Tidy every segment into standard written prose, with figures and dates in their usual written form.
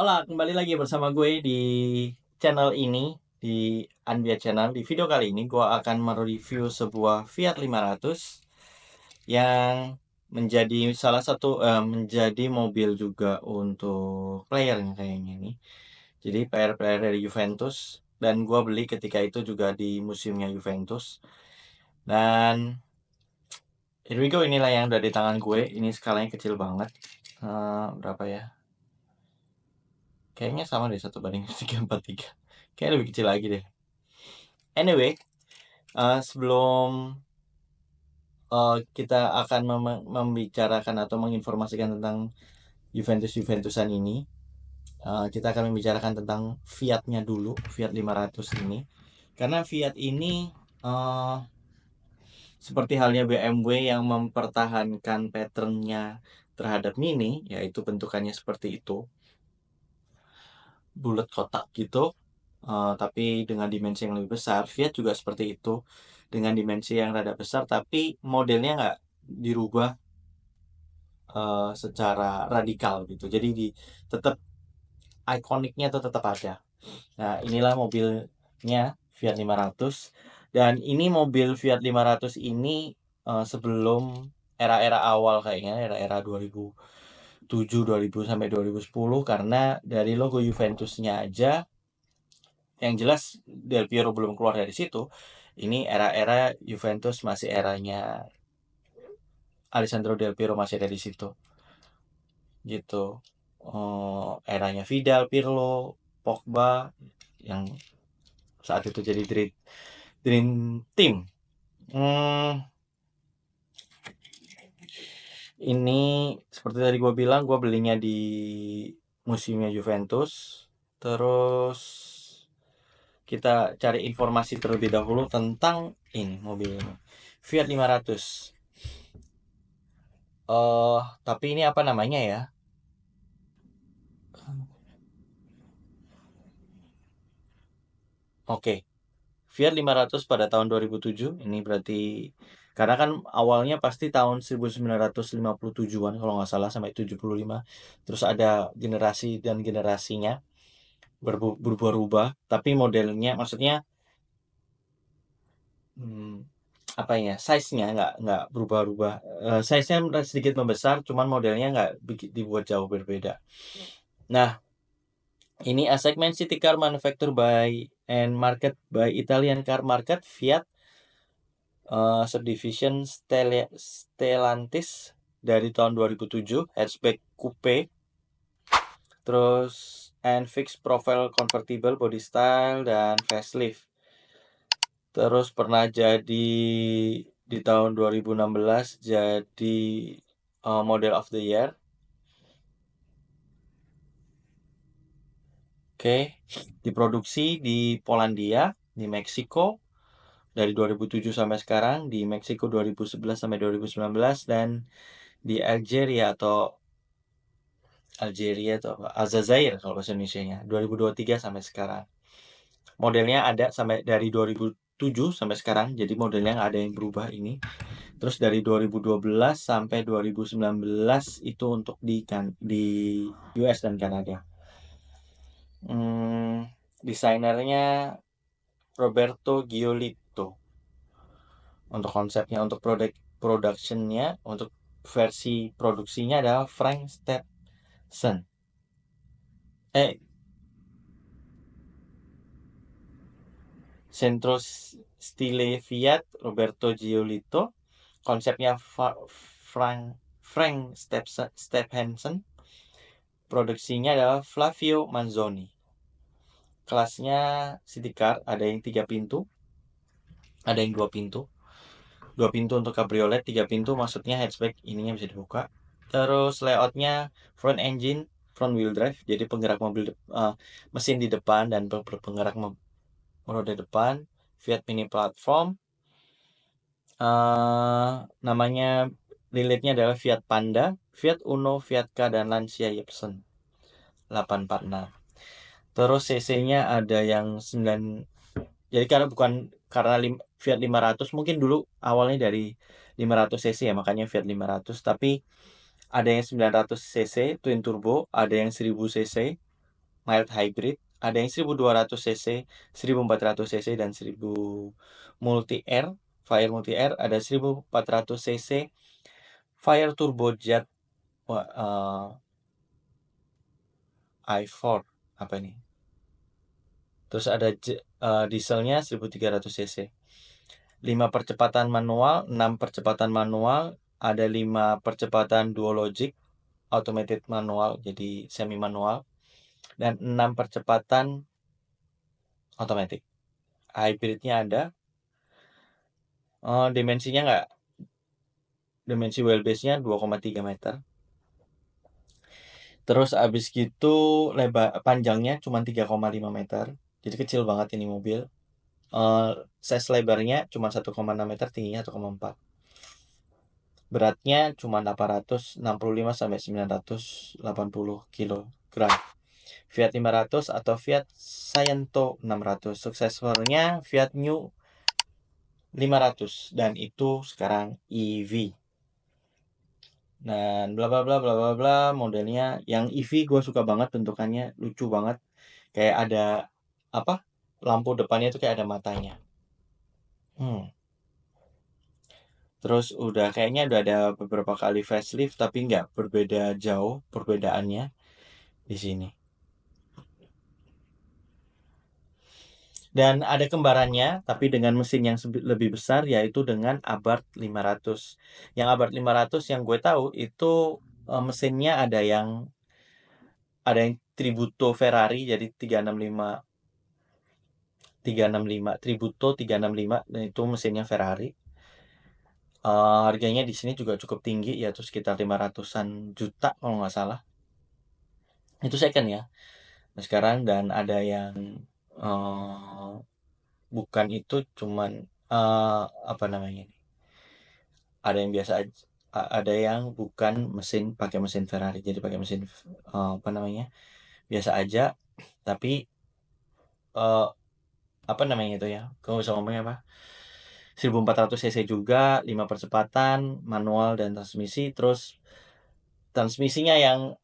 Hola, kembali lagi bersama gue di channel ini, di Anbia Channel. Di video kali ini gue akan mereview sebuah Fiat 500 yang menjadi salah satu menjadi mobil juga untuk playernya kayaknya nih. Jadi player-player dari Juventus, dan gue beli ketika itu juga di museumnya Juventus. Dan here we go, inilah yang ada di tangan gue. Ini skalanya kecil banget. Berapa ya? Kayaknya sama deh 1:343. Kayaknya lebih kecil lagi deh. Anyway, sebelum kita akan membicarakan atau menginformasikan tentang Juventusan ini, kita akan membicarakan tentang Fiat-nya dulu, Fiat 500 ini. Karena Fiat ini seperti halnya BMW yang mempertahankan pattern-nya terhadap Mini, yaitu bentukannya seperti itu, bulat kotak gitu. Tapi dengan dimensi yang lebih besar. Fiat juga seperti itu, dengan dimensi yang rada besar, tapi modelnya nggak dirubah secara radikal gitu. Jadi tetap ikoniknya tuh tetap ada. Nah, inilah mobilnya Fiat 500. Dan ini mobil Fiat 500 ini sebelum era-era awal kayaknya, era-era 2007, 2000 sampai 2010, karena dari logo Juventusnya aja yang jelas Del Piero belum keluar dari situ. Ini era-era Juventus, masih eranya Alessandro Del Piero, masih ada di situ gitu. Eranya Vidal, Pirlo, Pogba yang saat itu jadi dream team. Ini seperti tadi gue bilang, gue belinya di museumnya Juventus. Terus kita cari informasi terlebih dahulu tentang ini, mobil ini, Fiat 500. Tapi ini apa namanya ya? Oke, Fiat 500 pada tahun 2007. Ini berarti karena kan awalnya pasti tahun 1957-an kalau nggak salah, sampai 75. Terus ada generasi dan generasinya berubah-ubah, tapi modelnya, maksudnya apa ya, size-nya nggak berubah-ubah. Size-nya sedikit membesar, cuman modelnya nggak dibuat jauh berbeda. Nah, ini a segment city car manufactured by and market by Italian car market Fiat subdivision Stellantis dari tahun 2007, hatchback coupe, terus and fixed profile convertible body style dan facelift. Terus pernah jadi di tahun 2016 jadi model of the year. Oke, diproduksi di Polandia, di Meksiko dari 2007 sampai sekarang, di Meksiko 2011 sampai 2019, dan di Algeria atau Aljazair kalau bahasa Indonesianya 2023 sampai sekarang. Modelnya ada sampai dari 2007 sampai sekarang, jadi modelnya nggak ada yang berubah ini. Terus dari 2012 sampai 2019 itu untuk di US dan Kanada. Desainernya Roberto Giolito. Untuk konsepnya, untuk productionnya, untuk versi produksinya adalah Frank Stephenson. Centro Stile Fiat Roberto Giolito. Konsepnya Frank Stephenson. Produksinya adalah Flavio Manzoni. Kelasnya city car, ada yang 3 pintu, ada yang 2 pintu. 2 pintu untuk cabriolet, 3 pintu maksudnya hatchback, ininya bisa dibuka. Terus layoutnya front engine, front wheel drive, jadi penggerak mobil mesin di depan dan penggerak roda depan. Fiat Mini Platform. Namanya relate-nya adalah Fiat Panda, Fiat Uno, Fiat K, dan Lancia Ypson 846. Terus cc-nya ada yang 9. Jadi karena Fiat 500 mungkin dulu awalnya dari 500 cc ya, makanya Fiat 500. Tapi ada yang 900 cc twin turbo, ada yang 1000 cc, mild hybrid, ada yang 1200 cc, 1400 cc, dan 1000 multi air, fire multi air, ada 1400 cc, fire turbojet i4 apa ini? Terus ada dieselnya 1300 cc. 5 percepatan manual, 6 percepatan manual, ada 5 percepatan dual logic, automated manual, jadi semi manual, dan 6 percepatan automatic. Hybridnya ada. Dimensinya nggak, dimensi wheelbase-nya 2,3 meter. Terus abis gitu panjangnya cuma 3,5 meter. Jadi kecil banget ini mobil. Size lebarnya cuma 1,6 meter, tingginya 1,4. Beratnya cuma 865 sampai 980 kg. Fiat 500 atau Fiat Sciento 600. Suksesornya Fiat New 500 dan itu sekarang EV. Dan bla bla bla bla bla bla, modelnya yang EV gue suka banget, bentukannya lucu banget. Kayak ada apa? Lampu depannya itu kayak ada matanya. Terus kayaknya udah ada beberapa kali facelift tapi nggak berbeda jauh perbedaannya di sini. Dan ada kembarannya tapi dengan mesin yang lebih besar, yaitu dengan Abarth 500. Yang Abarth 500 yang gue tahu itu mesinnya ada yang Tributo Ferrari, jadi 365 Tributo 365, dan itu mesinnya Ferrari. Harganya di sini juga cukup tinggi, yaitu sekitar 500-an juta kalau nggak salah. Itu second ya. Nah, sekarang, dan ada yang bukan itu, cuman apa namanya ini? Ada yang biasa aja, ada yang bukan pakai mesin Ferrari, jadi pakai mesin apa namanya? Biasa aja, tapi apa namanya itu ya? Kamu bisa ngomongnya apa? 1400 cc juga, 5 percepatan, manual dan transmisi. Terus transmisinya yang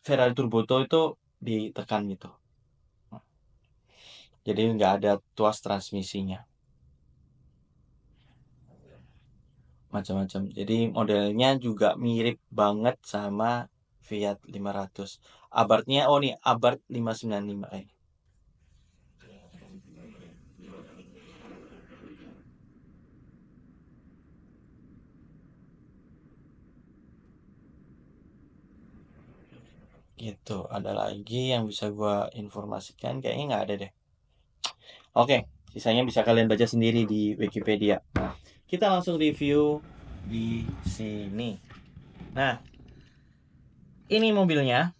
Ferrari Turboto itu ditekan gitu. Jadi nggak ada tuas transmisinya. Macam-macam. Jadi modelnya juga mirip banget sama Fiat 500. Abarth-nya, nih Abarth 595 ini. Gitu. Ada lagi yang bisa gua informasikan? Kayaknya nggak ada deh. Oke, sisanya bisa kalian baca sendiri di Wikipedia. Kita langsung review di sini. Nah, ini mobilnya.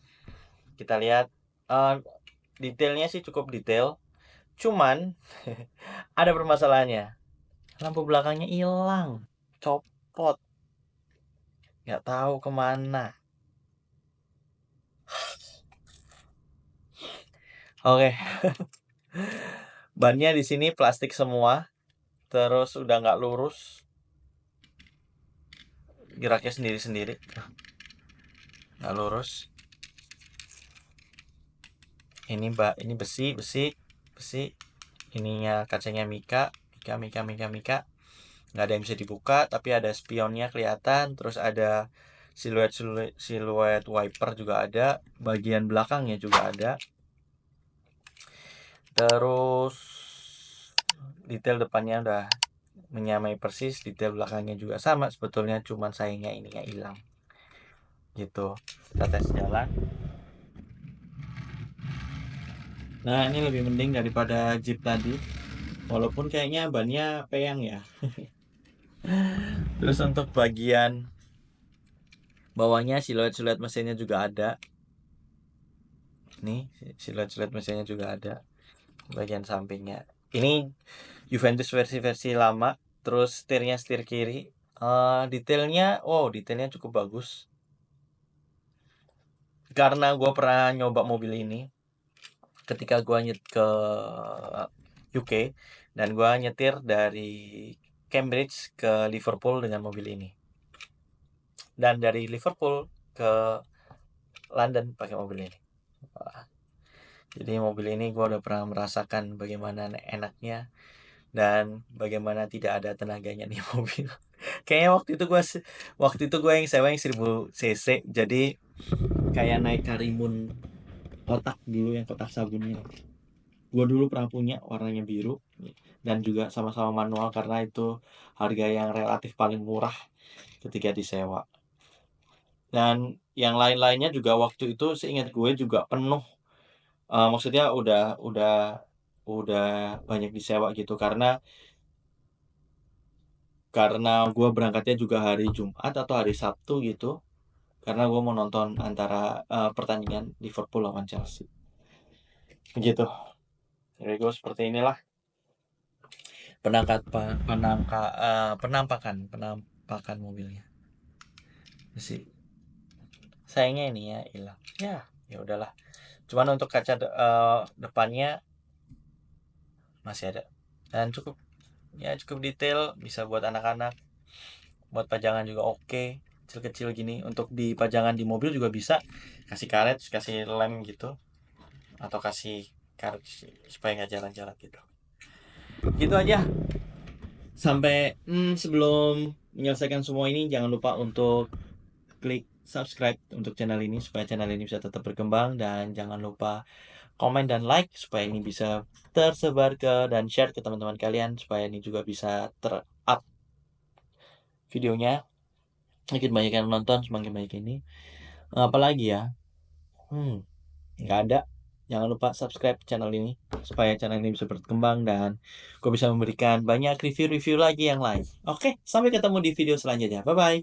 Kita lihat detailnya sih cukup detail. Cuman ada permasalahannya. Lampu belakangnya hilang, copot, nggak tahu kemana. Oke. Bannya di sini plastik semua, terus udah nggak lurus, geraknya sendiri-sendiri, nggak lurus. Ini besi. Ininya kacanya Mika. Nggak ada yang bisa dibuka, tapi ada spionnya kelihatan. Terus ada siluet wiper juga ada. Bagian belakangnya juga ada. Terus detail depannya udah menyamai persis, detail belakangnya juga sama sebetulnya, cuman sayangnya ininya hilang. Gitu. Kita tes jalan. Nah, ini lebih mending daripada Jeep tadi. Walaupun kayaknya bannya peyang ya. Terus untuk bagian bawahnya siluet mesinnya juga ada. Nih, siluet mesinnya juga ada. Bagian sampingnya. Ini Juventus versi lama. Terus setirnya setir kiri. Detailnya cukup bagus. Karena gue pernah nyoba mobil ini ketika gue ke UK, dan gue nyetir dari Cambridge ke Liverpool dengan mobil ini, dan dari Liverpool ke London pakai mobil ini. Jadi mobil ini gue udah pernah merasakan bagaimana enaknya dan bagaimana tidak ada tenaganya nih mobil. Kayaknya waktu itu gue yang sewa yang 1000 cc. Jadi kayak naik Karimun kotak dulu, yang kotak sabunnya. Gue dulu pernah punya warnanya biru dan juga sama-sama manual karena itu harga yang relatif paling murah ketika disewa. Dan yang lain-lainnya juga waktu itu seingat gue juga penuh. Maksudnya udah banyak disewa gitu karena gue berangkatnya juga hari Jumat atau hari Sabtu gitu. Karena gue mau nonton antara pertandingan Liverpool lawan Chelsea. Begitu. Jadi gue seperti inilah penampakan mobilnya. Sih. Sayangnya ini ya hilang. Ya udahlah. Cuman untuk kaca depannya masih ada. Dan cukup detail, bisa buat anak-anak, buat pajangan juga oke. Kecil-kecil gini untuk di pajangan di mobil juga bisa. Kasih karet, kasih lem gitu, atau kasih karet supaya nggak jalan-jalan gitu. Gitu aja. Sampai sebelum menyelesaikan semua ini, jangan lupa untuk klik subscribe untuk channel ini supaya channel ini bisa tetap berkembang, dan jangan lupa komen dan like supaya ini bisa tersebar dan share ke teman-teman kalian supaya ini juga bisa ter-up videonya, makin banyak yang nonton semakin banyak ini. Apalagi ya, nggak ada. Jangan lupa subscribe channel ini supaya channel ini bisa berkembang dan gue bisa memberikan banyak review-review lagi yang lain. Oke, sampai ketemu di video selanjutnya. Bye bye.